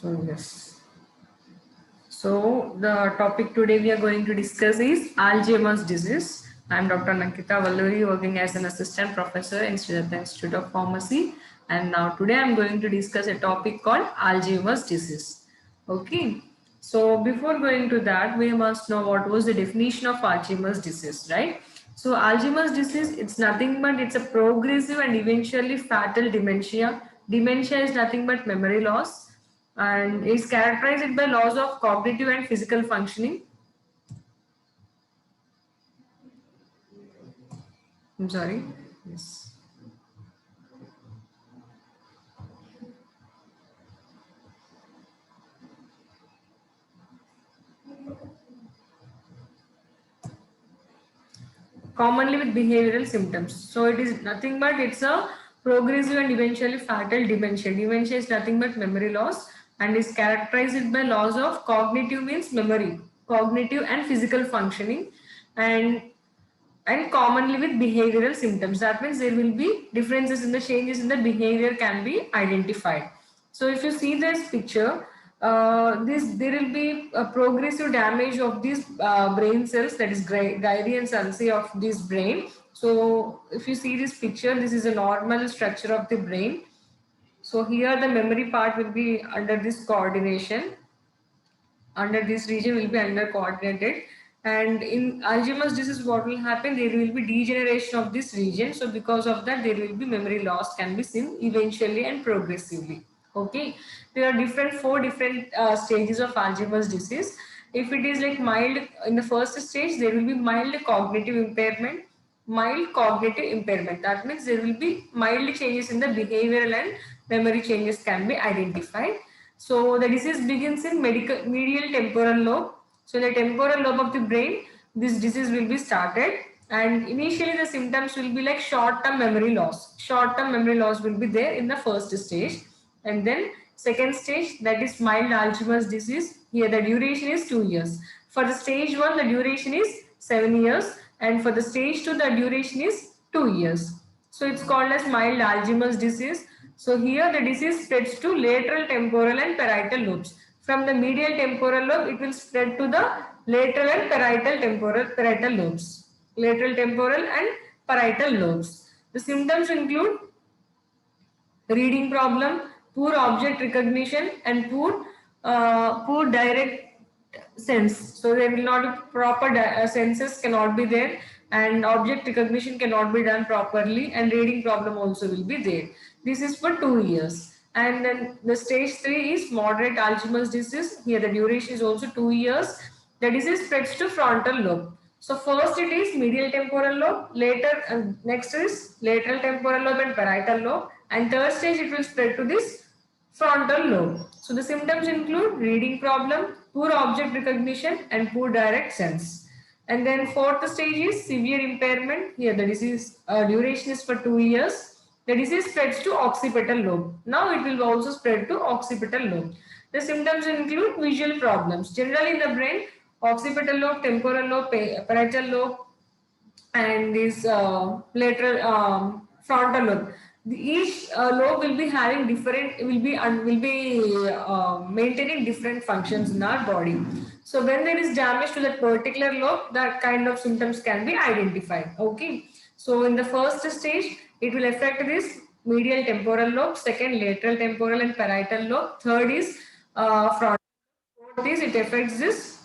So yes. So the topic today we are going to discuss is Alzheimer's disease. I am Dr. Nankita Valluri, working as an assistant professor in Sridhar Institute of Pharmacy, and now today I am going to discuss a topic called Alzheimer's disease. Okay. So before going to that, we must know what was the definition of Alzheimer's disease, right? So Alzheimer's disease, it's nothing but it's a progressive and eventually fatal dementia. Dementia is nothing but memory loss and is characterized by loss of cognitive and physical functioning. I'm sorry. Yes. Commonly with behavioral symptoms. So it is nothing but it's a progressive and eventually fatal dementia. Dementia is nothing but memory loss and is characterized by loss of cognitive means memory, cognitive and physical functioning, and commonly with behavioral symptoms. That means there will be differences in the changes in the behavior can be identified. So if you see this picture, there will be a progressive damage of these brain cells, that is Guyrian cells of this brain. So if you see this picture, this is a normal structure of the brain. So here the memory part will be under this coordination, under this region will be under coordinated, and in Alzheimer's disease what will happen, there will be degeneration of this region. So because of that there will be memory loss can be seen eventually and progressively. Okay, there are four different stages of Alzheimer's disease. If it is like mild, in the first stage there will be mild cognitive impairment. Mild cognitive impairment, that means there will be mild changes in the behavioral and memory changes can be identified. So the disease begins in medial temporal lobe. So the temporal lobe of the brain, this disease will be started, and initially the symptoms will be like short-term memory loss. Short-term memory loss will be there in the first stage, and then second stage, that is mild Alzheimer's disease. Here the duration is 2 years. For the stage 1 the duration is 7 years, and for the stage 2 the duration is 2 years. So it's called as mild Alzheimer's disease. So here the disease spreads to lateral temporal and parietal lobes. From the medial temporal lobe, it will spread to the lateral and parietal lobes. Lateral temporal and parietal lobes. The symptoms include reading problem, poor object recognition, and poor direct sense. So there will not be proper senses cannot be there, and object recognition cannot be done properly, and reading problem also will be there. This is for 2 years. And then the stage 3 is moderate Alzheimer's disease. Here the duration is also 2 years. The disease spreads to frontal lobe. So first it is medial temporal lobe, later next is lateral temporal lobe and parietal lobe, and third stage it will spread to this frontal lobe. So the symptoms include reading problem, poor object recognition, and poor direct sense. And then fourth stage is severe impairment. Here the disease duration is for 2 years. The disease spreads to occipital lobe. Now it will also spread to occipital lobe. The symptoms include visual problems. Generally in the brain, occipital lobe, temporal lobe, parietal lobe, and this lateral frontal lobe. Each lobe will be having different, will be maintaining different functions in our body. So when there is damage to that particular lobe, that kind of symptoms can be identified. Okay. So in the first stage, it will affect this medial temporal lobe. Second, lateral temporal and parietal lobe. Third is frontal. Fourth is it affects this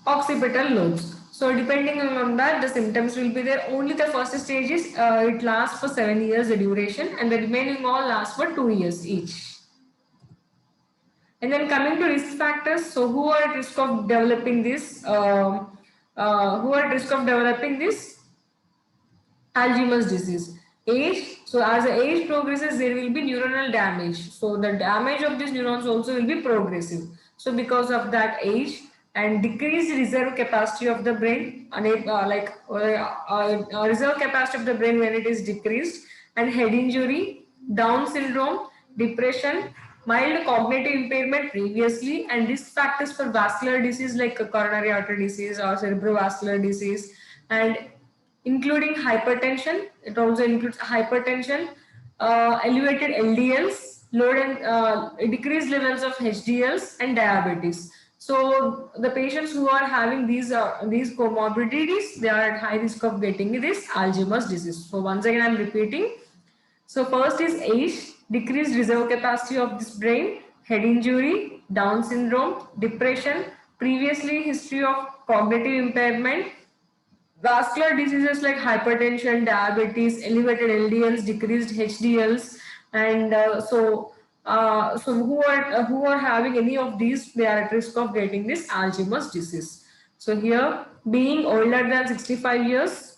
occipital lobes. So depending on that, the symptoms will be there. Only the first stage is it lasts for 7 years the duration, and the remaining all last for 2 years each. And then coming to risk factors, so who are at risk of developing this? Alzheimer's disease? Age. So as the age progresses, there will be neuronal damage. So the damage of these neurons also will be progressive. So because of that age and decreased reserve capacity of the brain, reserve capacity of the brain when it is decreased, and head injury, Down syndrome, depression, mild cognitive impairment previously, and risk factors for vascular disease like coronary artery disease or cerebrovascular disease, and including hypertension. It also includes hypertension, elevated LDLs, load and decreased levels of HDLs and diabetes. So the patients who are having these comorbidities, they are at high risk of getting this Alzheimer's disease. So once again, I am repeating. So first is age, decreased reserve capacity of this brain, head injury, Down syndrome, depression, previously history of cognitive impairment, vascular diseases like hypertension, diabetes, elevated LDLs, decreased HDLs, and so who are having any of these, they are at risk of getting this Alzheimer's disease. So here, being older than 65 years,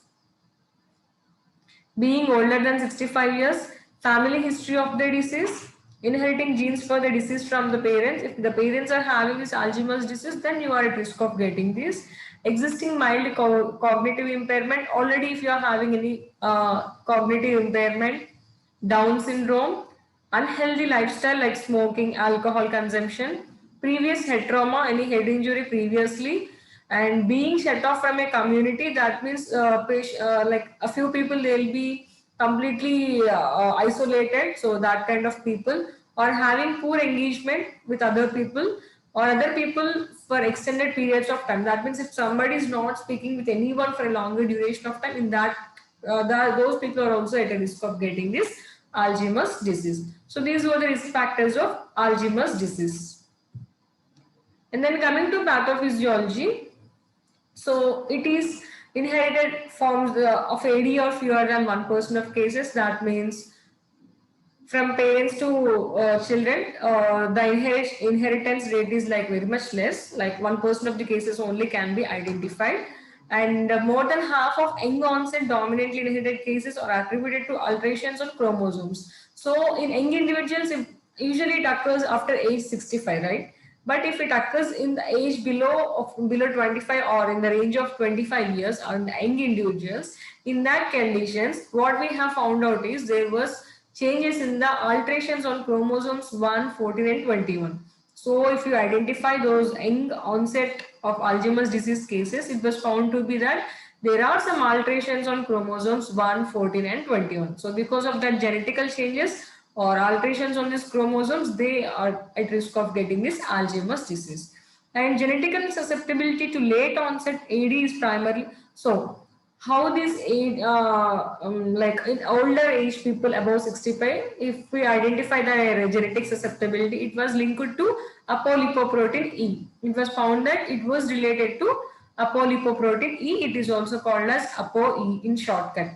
family history of the disease, inheriting genes for the disease from the parents. If the parents are having this Alzheimer's disease, then you are at risk of getting this. Existing mild cognitive impairment, already if you are having any cognitive impairment, Down syndrome, unhealthy lifestyle like smoking, alcohol consumption, previous head trauma, any head injury previously, and being shut off from a community. That means like a few people, they'll be completely isolated. So that kind of people, or having poor engagement with other people or other people for extended periods of time. That means if somebody is not speaking with anyone for a longer duration of time, in those people are also at a risk of getting this Alzheimer's disease. So these were the risk factors of Alzheimer's disease. And then coming to pathophysiology, so it is inherited forms of 80 or fewer than 1% of cases. That means from parents to children, the inheritance rate is like very much less, like 1% of the cases only can be identified. And more than half of young onset dominantly inherited cases are attributed to alterations on chromosomes. So in young individuals, usually it occurs after age 65, right? But if it occurs in the age below 25 or in the range of 25 years or in the young individuals, in that conditions, what we have found out is there was changes in the alterations on chromosomes 1, 14 and 21. So if you identify those young onset of Alzheimer's disease cases, it was found to be that there are some alterations on chromosomes 1, 14 and 21. So because of that genetical changes or alterations on these chromosomes, they are at risk of getting this Alzheimer's disease. And genetical susceptibility to late onset AD is primarily, so how this age, like in older age people above 65, if we identify the genetic susceptibility, it was linked to apolipoprotein E. It was found that it was related to apolipoprotein E. It is also called as ApoE in shortcut.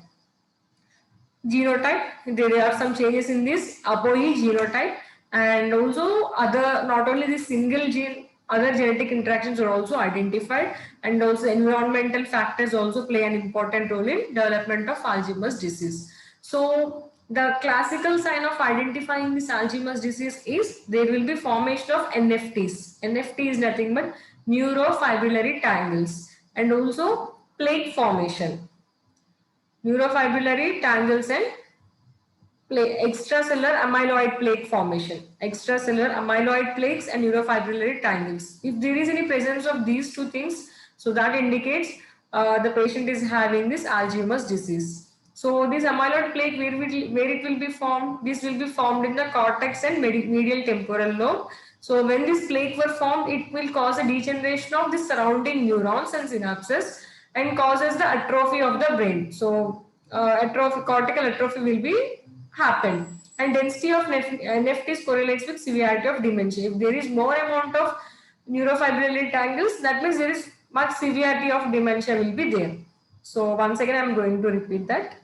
Genotype, there are some changes in this ApoE genotype, and also other, not only the single gene, other genetic interactions are also identified, and also environmental factors also play an important role in development of Alzheimer's disease. So the classical sign of identifying this Alzheimer's disease is there will be formation of NFTs. NFT is nothing but neurofibrillary tangles, and also plaque formation. Neurofibrillary tangles and extracellular amyloid plaque formation. Extracellular amyloid plaques and neurofibrillary tangles. If there is any presence of these two things, so that indicates the patient is having this Alzheimer's disease. So this amyloid plaque, where it will be formed? This will be formed in the cortex and medial temporal lobe. So when this plaque were formed, it will cause a degeneration of the surrounding neurons and synapses and causes the atrophy of the brain. So cortical atrophy will be happen, and density of NFTs correlates with severity of dementia. If there is more amount of neurofibrillary tangles, that means there is much severity of dementia will be there. So once again, I am going to repeat that.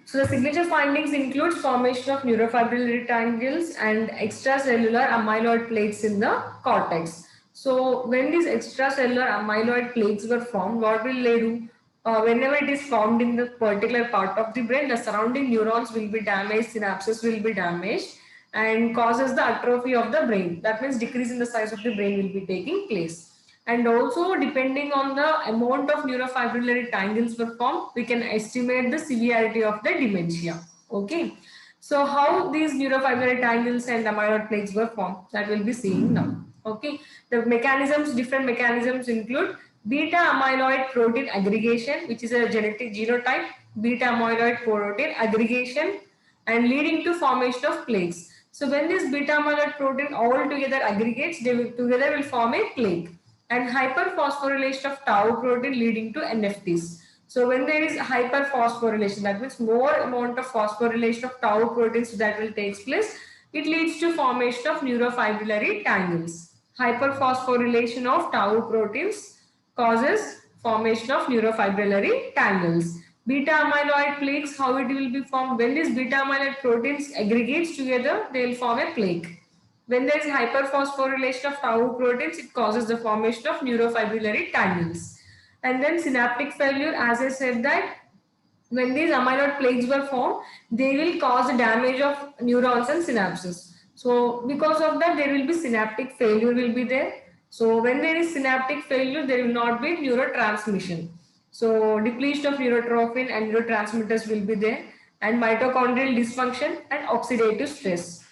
So the signature findings include formation of neurofibrillary tangles and extracellular amyloid plaques in the cortex. So when these extracellular amyloid plaques were formed, what will they do? Whenever it is formed in the particular part of the brain, the surrounding neurons will be damaged, synapses will be damaged, and causes the atrophy of the brain. That means decrease in the size of the brain will be taking place. And also depending on the amount of neurofibrillary tangles were formed, we can estimate the severity of the dementia. Okay. So how these neurofibrillary tangles and amyloid plaques were formed, that we'll be seeing now. Okay. The mechanisms, different mechanisms include beta amyloid protein aggregation, which is a genetic genotype, beta amyloid protein aggregation, and leading to formation of plaques. So when this beta amyloid protein all together aggregates, they will together will form a plaque. And hyperphosphorylation of tau protein leading to NFTs. So when there is hyperphosphorylation, that means more amount of phosphorylation of tau proteins that will take place, it leads to formation of neurofibrillary tangles. Hyperphosphorylation of tau proteins causes formation of neurofibrillary tangles. Beta amyloid plaques, how it will be formed? When these beta amyloid proteins aggregates together, they will form a plaque. When there is hyperphosphorylation of tau proteins, it causes the formation of neurofibrillary tangles. And then synaptic failure, as I said that when these amyloid plaques were formed, they will cause the damage of neurons and synapses. So because of that, there will be synaptic failure will be there. So when there is synaptic failure, there will not be neurotransmission. So depletion of neurotrophin and neurotransmitters will be there, and mitochondrial dysfunction and oxidative stress.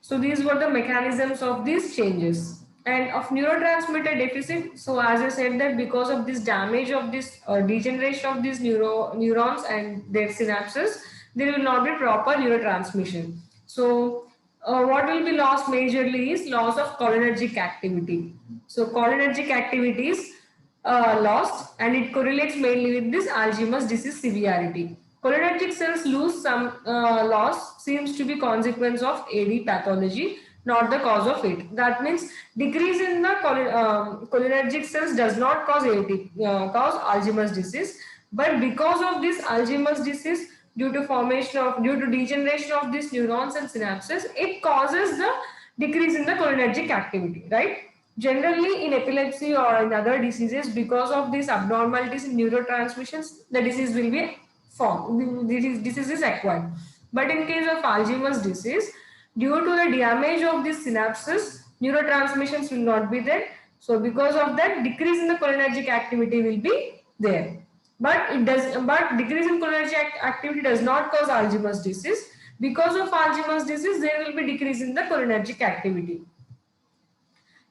So these were the mechanisms of these changes. And of neurotransmitter deficit, so as I said that because of this damage of this degeneration of these neurons and their synapses, there will not be proper neurotransmission. So what will be lost majorly is loss of cholinergic activity. So cholinergic activity is lost, and it correlates mainly with this Alzheimer's disease severity. Cholinergic cells lose some loss seems to be consequence of AD pathology, not the cause of it. That means decrease in the cholinergic cells does not cause AD, cause Alzheimer's disease, but because of this Alzheimer's disease, due to degeneration of these neurons and synapses, it causes the decrease in the cholinergic activity, right? Generally, in epilepsy or in other diseases, because of these abnormalities in neurotransmissions, the disease will be formed. The disease is acquired. But in case of Alzheimer's disease, due to the damage of these synapses, neurotransmissions will not be there. So because of that, decrease in the cholinergic activity will be there. But decrease in cholinergic activity does not cause Alzheimer's disease. Because of Alzheimer's disease, there will be decrease in the cholinergic activity.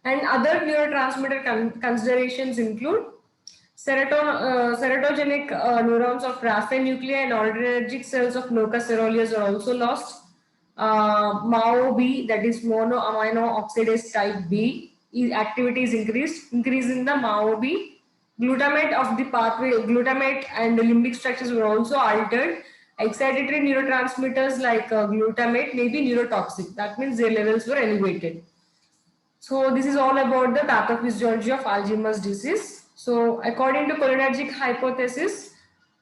And other neurotransmitter considerations include serotonergic neurons of raphe nuclei and adrenergic cells of Broca ceruleus are also lost. MAO-B, that is monoamino oxidase type B, activity is increase in the MAO-B. Glutamate of the pathway, glutamate and the limbic structures were also altered. Excitatory neurotransmitters like glutamate may be neurotoxic. That means their levels were elevated. So this is all about the pathophysiology of Alzheimer's disease. So according to cholinergic hypothesis,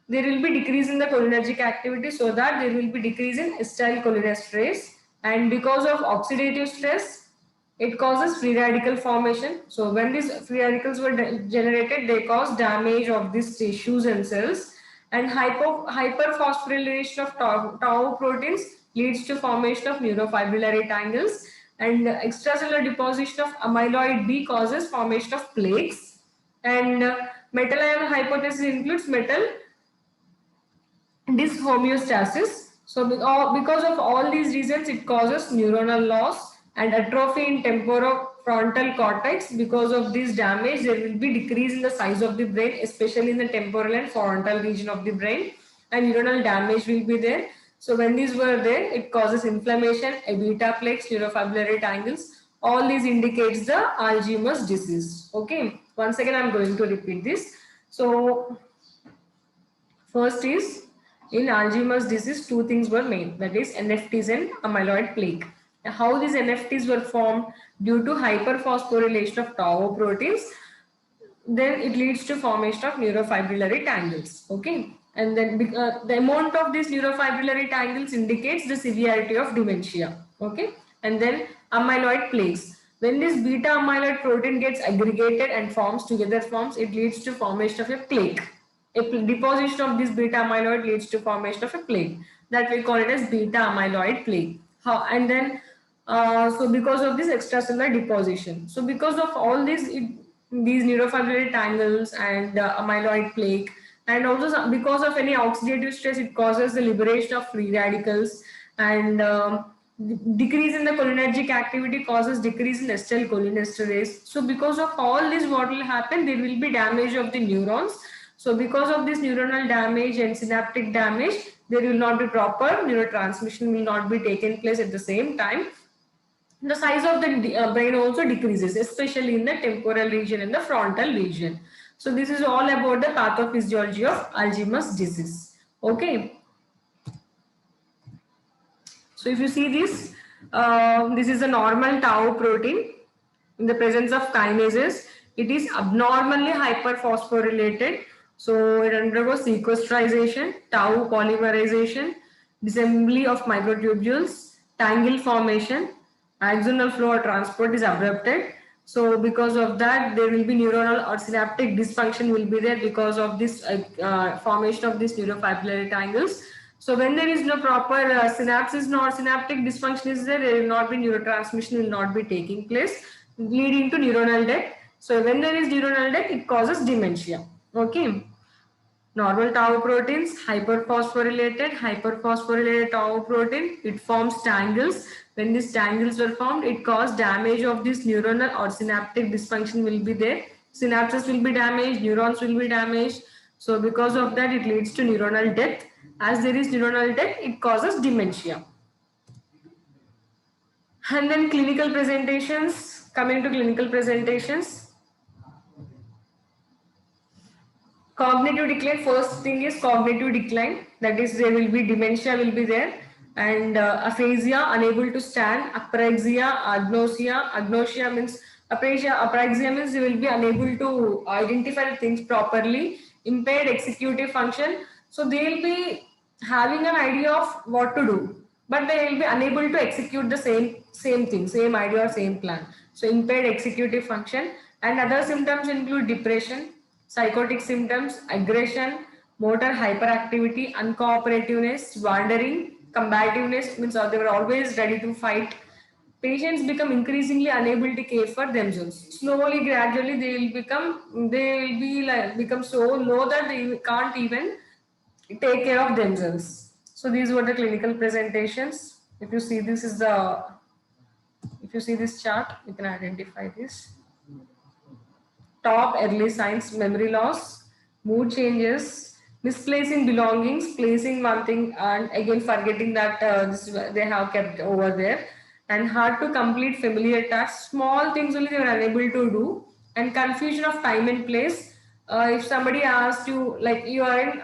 there will be decrease in the cholinergic activity, so that there will be decrease in acetylcholinesterase, and because of oxidative stress, it causes free radical formation. So when these free radicals were generated, they cause damage of these tissues and cells, and hyperphosphorylation of tau proteins leads to formation of neurofibrillary tangles, and extracellular deposition of amyloid B causes formation of plaques. And metal ion hypothesis includes metal dyshomeostasis. So because of all these reasons, it causes neuronal loss and atrophy in temporofrontal cortex. Because of this damage, there will be decrease in the size of the brain, especially in the temporal and frontal region of the brain, and neuronal damage will be there. So when these were there, it causes inflammation, a beta plaques, neurofibrillary tangles. All these indicates the Alzheimer's disease. Okay, once again I'm going to repeat this. So first is, in Alzheimer's disease, two things were made, that is NFTs and amyloid plaque. Now, how these NFTs were formed? Due to hyperphosphorylation of tau proteins, then it leads to formation of neurofibrillary tangles. Okay, and then the amount of these neurofibrillary tangles indicates the severity of dementia. Okay, and then amyloid plaques. When this beta amyloid protein gets aggregated and forms, it leads to formation of a plaque. A deposition of this beta amyloid leads to formation of a plaque, that we call it as beta amyloid plaque. And then so because of this extracellular deposition, so because of all these neurofibrillary tangles and amyloid plaque, and also because of any oxidative stress, it causes the liberation of free radicals, and Decrease in the cholinergic activity causes decrease in acetylcholinesterase. So because of all this, what will happen? There will be damage of the neurons. So because of this neuronal damage and synaptic damage, there will not be proper neurotransmission will not be taken place at the same time. The size of the brain also decreases, especially in the temporal region and the frontal region. So this is all about the pathophysiology of Alzheimer's disease. Okay. So if you see this, this is a normal tau protein. In the presence of kinases, it is abnormally hyperphosphorylated. So it undergoes sequestrization, tau polymerization, disassembly of microtubules, tangle formation, axonal flow or transport is abrupted. So because of that, there will be neuronal or synaptic dysfunction will be there because of this formation of these neurofibrillary tangles. So when there is no proper synapses nor synaptic dysfunction is there, there will not be neurotransmission will not be taking place, leading to neuronal death. So when there is neuronal death, it causes dementia. Okay. Normal tau proteins, hyperphosphorylated tau protein, it forms tangles. When these tangles were formed, it caused damage of this neuronal or synaptic dysfunction will be there. Synapses will be damaged, neurons will be damaged. So because of that, it leads to neuronal death. As there is neuronal death, it causes dementia. And then clinical presentations, coming to clinical presentations. Cognitive decline, first thing is cognitive decline, that is there will be dementia will be there, and aphasia, unable to stand, apraxia, agnosia means apraxia means you will be unable to identify things properly, impaired executive function, so they will be having an idea of what to do, but they will be unable to execute the same thing, same idea or same plan. So impaired executive function, and other symptoms include depression, psychotic symptoms, aggression, motor hyperactivity, uncooperativeness, wandering, combativeness means they were always ready to fight. Patients become increasingly unable to care for themselves. Slowly, gradually, they will become so low that they can't even take care of themselves. So these were the clinical presentations. If you see this chart, you can identify this. Top early signs: memory loss, mood changes, misplacing belongings, placing one thing and again forgetting that they have kept over there, and hard to complete familiar tasks. Small things only they were unable to do, and confusion of time and place. If somebody asks you, like you are in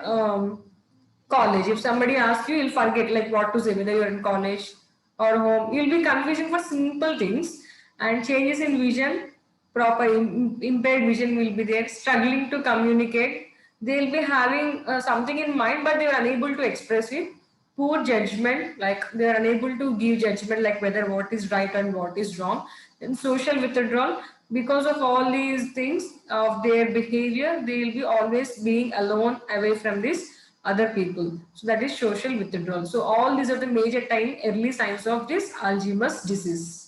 college, if somebody asks you, you'll forget like what to say, whether you're in college or home. You'll be confusing for simple things, and changes in vision, proper impaired vision will be there, struggling to communicate. They'll be having something in mind, but they are unable to express it. Poor judgment, like they are unable to give judgment, like whether what is right and what is wrong. And social withdrawal, because of all these things of their behavior, they will be always being alone away from this other people. So that is social withdrawal. So all these are the major early signs of this Alzheimer's disease.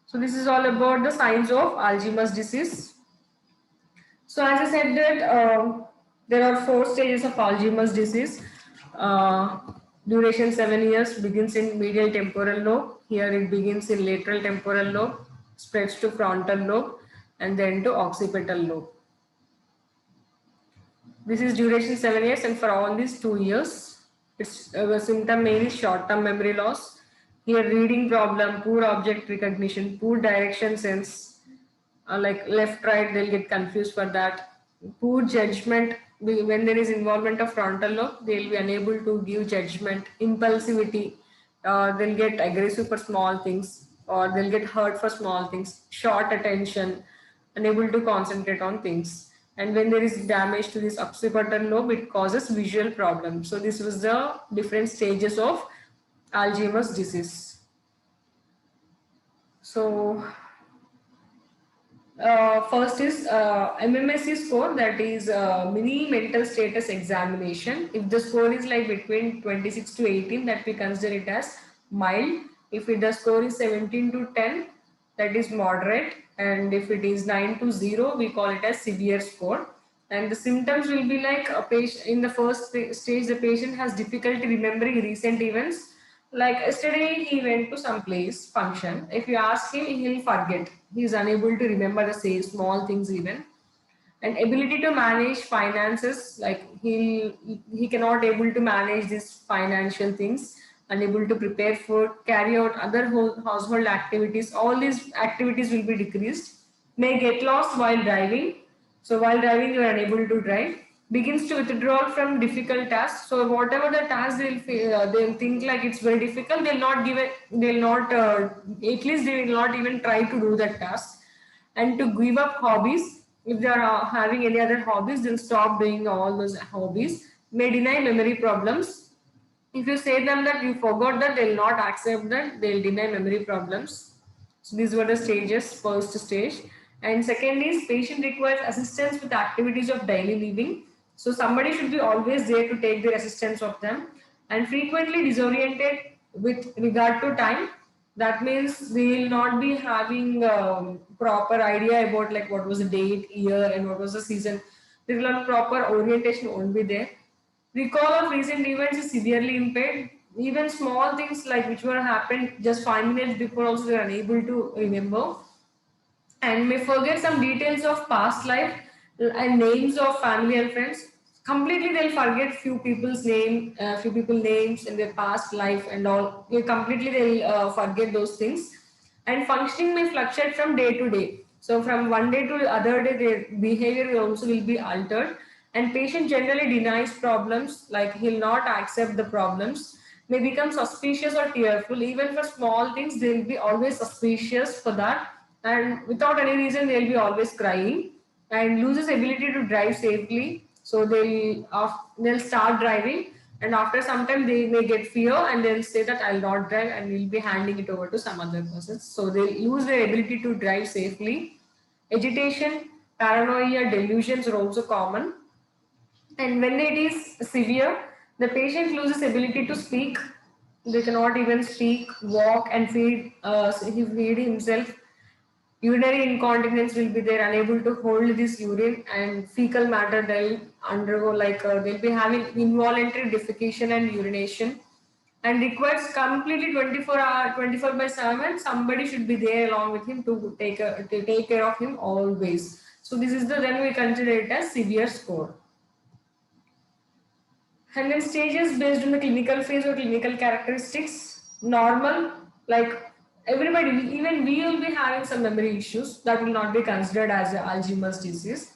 So this is all about the signs of Alzheimer's disease. So as I said that there are 4 stages of Alzheimer's disease. Duration 7 years, begins in medial temporal lobe. Here it begins in lateral temporal lobe, spreads to frontal lobe, and then to occipital lobe. This is duration 7 years, and for all these 2 years, its symptom mainly short-term memory loss. Here reading problem, poor object recognition, poor direction sense, like left, right, they'll get confused for that. Poor judgment, when there is involvement of frontal lobe, they'll be unable to give judgment. Impulsivity, they'll get aggressive for small things, or they'll get hurt for small things. Short attention, unable to concentrate on things. And when there is damage to this occipital lobe, it causes visual problems. So this was the different stages of Alzheimer's disease. So first is MMSE score, that is mini mental status examination. If the score is like between 26 to 18, that we consider it as mild. If the score is 17 to 10, that is moderate. And if it is 9 to 0, we call it as severe score. And the symptoms will be like a patient in the first stage, the patient has difficulty remembering recent events, Like yesterday, he went to some place function. If you ask him, he'll forget. He's unable to remember the same small things even. And ability to manage finances, like he cannot able to manage these financial things, unable to prepare food, carry out other household activities. All these activities will be decreased. May get lost while driving. So while driving, you are unable to drive. Begins to withdraw from difficult tasks. So whatever the task they'll think like it's very difficult. They'll not give it. They'll not. At least they will not even try to do that task. And to give up hobbies. If they are having any other hobbies, they'll stop doing all those hobbies. May deny memory problems. If you say them that you forgot that, they'll not accept that. They'll deny memory problems. So these were the stages, first stage. And second is patient requires assistance with activities of daily living. So somebody should be always there to take the assistance of them. And frequently disoriented with regard to time. That means we will not be having proper idea about like what was the date, year, and what was the season. There will not proper orientation won't be there. Recall of recent events is severely impaired. Even small things like which were happened just 5 minutes before also they are unable to remember, and may forget some details of past life and names of family and friends. Completely they'll forget few people's name, few people names and their past life and all. Completely they'll forget those things. And functioning may fluctuate from day to day. So from one day to the other day, their behavior will also will be altered. And patient generally denies problems, like he'll not accept the problems, may become suspicious or tearful. Even for small things, they'll be always suspicious for that, and without any reason they'll be always crying, and loses ability to drive safely. So they'll start driving, and after some time they may get fear and they'll say that I'll not drive, and we'll be handing it over to some other person. So they'll lose their ability to drive safely. Agitation, paranoia, delusions are also common. And when it is severe, the patient loses ability to speak. They cannot even speak, walk, and feed himself. Urinary incontinence will be there, unable to hold this urine, and fecal matter they'll undergo, like they'll be having involuntary defecation and urination, and requires completely 24 by 7. Somebody should be there along with him to take care of him always. So this is the then we consider it as severe score. And then stages based on the clinical phase or clinical characteristics. Normal, like everybody, even we will be having some memory issues that will not be considered as Alzheimer's disease.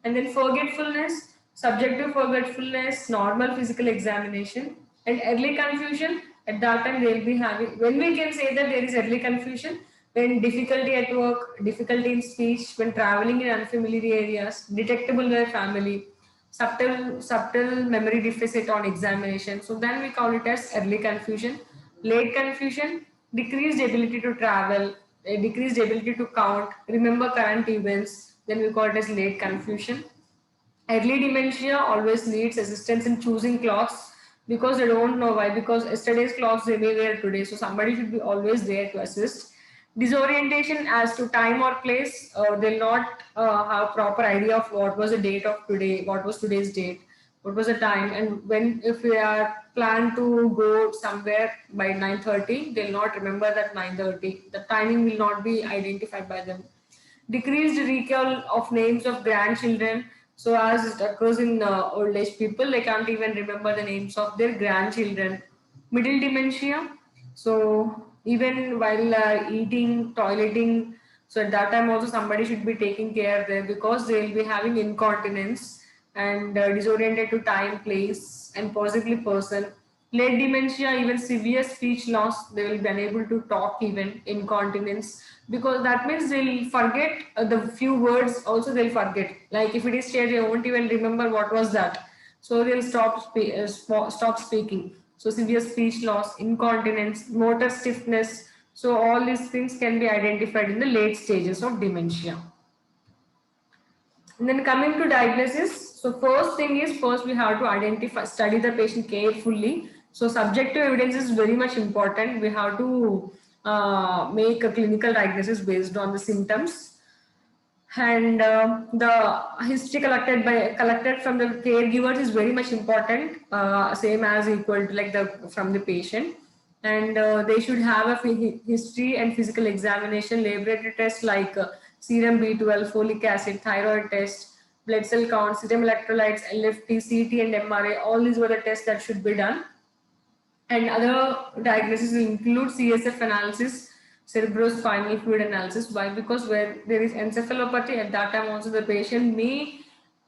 And then forgetfulness, subjective forgetfulness, normal physical examination, and early confusion. At that time, they will be having, when we can say that there is early confusion, when difficulty at work, difficulty in speech, when traveling in unfamiliar areas, detectable by family, subtle memory deficit on examination. So then we call it as early confusion. Late confusion, decreased ability to travel, a decreased ability to count, remember current events. Then we call it as late confusion. Early dementia always needs assistance in choosing clothes because they don't know why. Because yesterday's clothes they may wear today, so somebody should be always there to assist. Disorientation as to time or place, they'll not have proper idea of what was the date of today, what was today's date, what was the time, and when if we are planned to go somewhere by 9:30, they'll not remember that 9:30. The timing will not be identified by them. Decreased recall of names of grandchildren. So as it occurs in old age people, they can't even remember the names of their grandchildren. Middle dementia. So even while eating, toileting, so at that time also somebody should be taking care there because they will be having incontinence and disoriented to time, place, and possibly person. Late dementia, even severe speech loss, they will be unable to talk, even incontinence, because that means they'll forget the few words. Also, they'll forget. Like if it is shared, they won't even remember what was that. So they'll stop speaking. So severe speech loss, incontinence, motor stiffness. So all these things can be identified in the late stages of dementia. And then coming to diagnosis, so first thing is first we have to identify, study the patient carefully. So subjective evidence is very much important. We have to make a clinical diagnosis based on the symptoms, and the history collected from the caregivers is very much important. Same as equal to like the from the patient. and they should have a history and physical examination, laboratory tests like serum B12, folic acid, thyroid test, blood cell count, serum electrolytes, LFT, CT, and MRA. All these were the tests that should be done. And other diagnoses include CSF analysis, cerebrospinal fluid analysis. Why? Because where there is encephalopathy, at that time also the patient may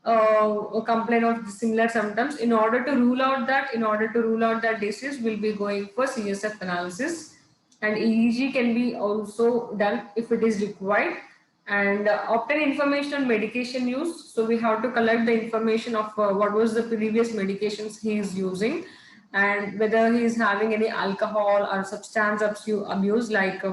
complain of similar symptoms. In order to rule out that disease, we'll be going for CSF analysis, and EEG can be also done if it is required. And obtain information on medication use. So we have to collect the information of what was the previous medications he is using, and whether he is having any alcohol or substance abuse, like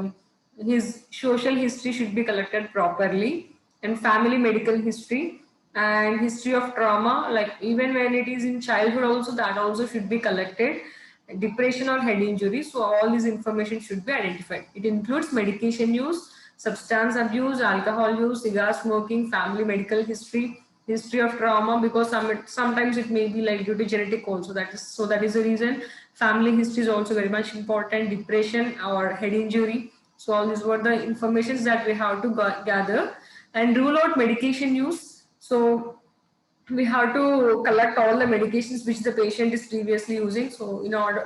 his social history should be collected properly, and family medical history and history of trauma, like even when it is in childhood also, that also should be collected, depression or head injury. So all this information should be identified. It includes medication use, substance abuse, alcohol use, cigar smoking, family medical history, history of trauma, because sometimes it may be like due to genetic also. That is the reason family history is also very much important. Depression or head injury. So all these were the informations that we have to gather, and rule out medication use. So we have to collect all the medications which the patient is previously using. So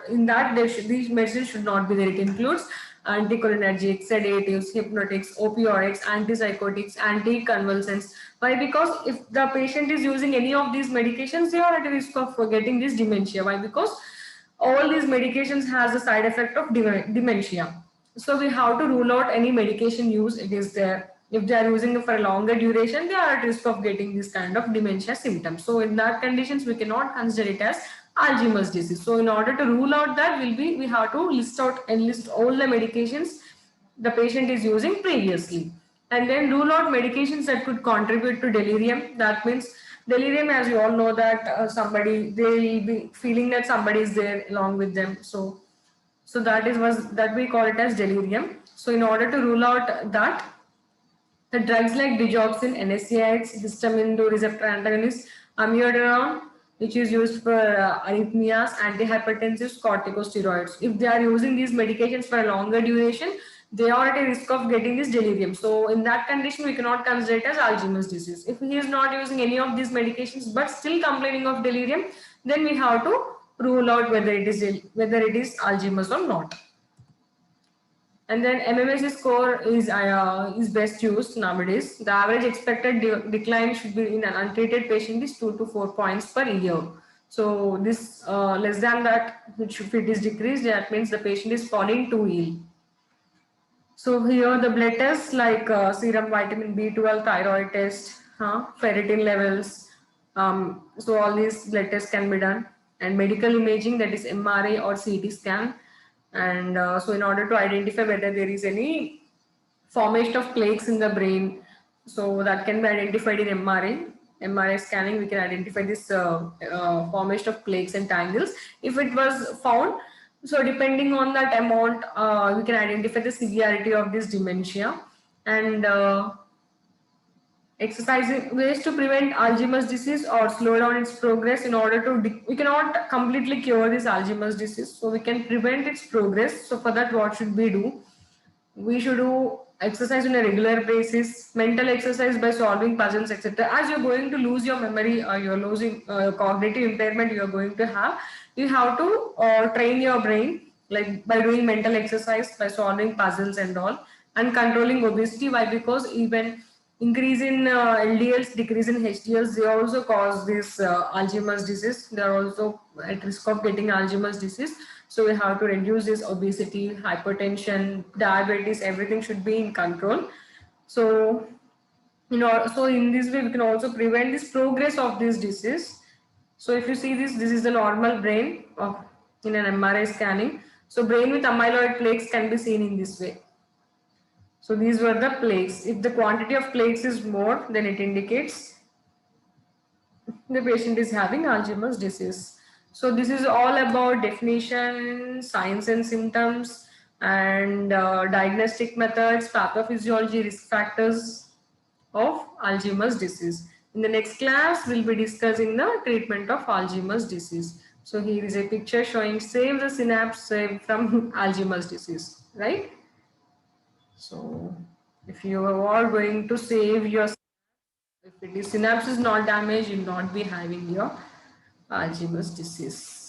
in that these medicines should not be there. It includes anticholinergics, sedatives, hypnotics, opioids, antipsychotics, anticonvulsants. Why? Because if the patient is using any of these medications, they are at risk of getting this dementia. Why? Because all these medications has a side effect of dementia. So we have to rule out any medication use it is there. If they are using it for a longer duration, they are at risk of getting this kind of dementia symptoms. So in that conditions, we cannot consider it as Alzheimer's disease. So in order to rule out that, we have to list all the medications the patient is using previously, and then rule out medications that could contribute to delirium. That means delirium, as you all know, that somebody, they will be feeling that somebody is there along with them. So that we call it as delirium. So in order to rule out that, the drugs like digoxin, NSAIDs, histamine receptor antagonists, amiodarone, which is used for arrhythmias, antihypertensives, corticosteroids. If they are using these medications for a longer duration, they are at a risk of getting this delirium. So in that condition, we cannot consider it as Alzheimer's disease. If he is not using any of these medications but still complaining of delirium, then we have to rule out whether it is Alzheimer's or not. And then MMSE score is best used nowadays. The average expected decline should be in an untreated patient is 2 to 4 points per year. So this less than that, if it is decreased, that means the patient is falling too ill. So here the blood tests like serum vitamin B12, thyroid test, ferritin levels. So all these blood tests can be done, and medical imaging, that is MRA or CT scan. And so in order to identify whether there is any formation of plaques in the brain, so that can be identified in MRI scanning. We can identify this formation of plaques and tangles if it was found. So depending on that amount, we can identify the severity of this dementia. And exercising ways to prevent Alzheimer's disease or slow down its progress. In order to we cannot completely cure this Alzheimer's disease, so we can prevent its progress. So for that, what should we do? We should do exercise on a regular basis, mental exercise by solving puzzles, etc. As you're going to lose your memory, or you're losing cognitive impairment, you're going to have, you have to train your brain, like by doing mental exercise, by solving puzzles and all, and controlling obesity. Why? Because even increase in LDLs, decrease in HDLs, they also cause this Alzheimer's disease. They are also at risk of getting Alzheimer's disease. So we have to reduce this obesity, hypertension, diabetes, everything should be in control. So, so in this way, we can also prevent this progress of this disease. So if you see this is the normal brain in an MRI scanning. So brain with amyloid plaques can be seen in this way. So these were the plaques. If the quantity of plaques is more, then it indicates the patient is having Alzheimer's disease. So this is all about definition, signs and symptoms, and diagnostic methods, pathophysiology, risk factors of Alzheimer's disease. In the next class, we'll be discussing the treatment of Alzheimer's disease. So here is a picture showing save the synapse save from Alzheimer's disease, right? So if you are all going to save your, if it is synapse is not damaged, you will not be having your Alzheimer's disease.